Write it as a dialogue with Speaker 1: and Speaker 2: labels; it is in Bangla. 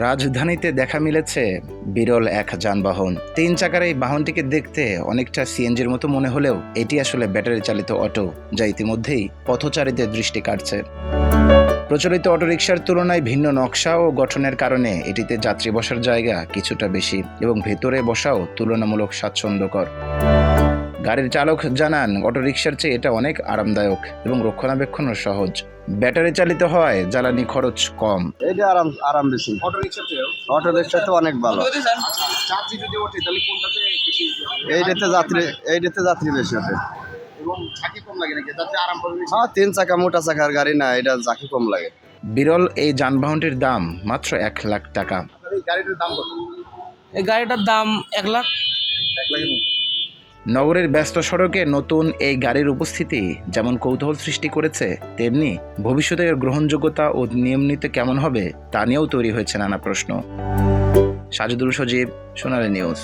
Speaker 1: রাজধানীতে দেখা মিলেছে বিরল এক যানবাহন। 3 চাকার এই বাহনটিকে দেখতে অনেকটা সিএনজির মতো মনে হলেও এটি আসলে ব্যাটারি চালিত অটো, যা ইতিমধ্যেই পথচারীদের দৃষ্টি কাড়ছে। প্রচলিত অটোরিকশার তুলনায় ভিন্ন নকশা ও গঠনের কারণে এটিতে যাত্রী বসার জায়গা কিছুটা বেশি এবং ভেতরে বসাও তুলনামূলক স্বাচ্ছন্দ্যকর। গাড়ির চালক জানান, অটোরিকশার চেয়ে এটা অনেক আরামদায়ক এবং রক্ষণাবেক্ষণও সহজ। ব্যাটারি চালিত হয় জ্বালানি খরচ কম।
Speaker 2: এইটা আরাম আরাম বেশি। অটো রিক্সা তো অনেক ভালো।
Speaker 3: যাত্রী যদি ওঠে তাহলে কোনটাতে বেশি
Speaker 2: এইটাতে যাত্রী বেশি ওঠে।
Speaker 3: এবং ঝাঁকি কম লাগে নাকি? যাত্রী আরাম পাবে বেশি?
Speaker 2: হ্যাঁ, 3 চাকা মোটা চাকার গাড়ি না, এটা ঝাঁকি কম লাগে।
Speaker 1: বিরল এই যানবাহনটির দাম মাত্র 1 লাখ টাকা।
Speaker 3: আপনার এই গাড়িটার দাম কত?
Speaker 4: এই গাড়িটার দাম 1 লাখ।
Speaker 3: 1 লাখের মতো।
Speaker 1: নগরের ব্যস্ত সড়কে নতুন এই গাড়ির উপস্থিতি যেমন কৌতূহল সৃষ্টি করেছে, তেমনি ভবিষ্যতে এর গ্রহণযোগ্যতা ও নিয়ম নীতি কেমন হবে তা নিয়েও তৈরি হয়েছে নানা প্রশ্ন। সাজিদুল সজীব, সোনালী নিউজ।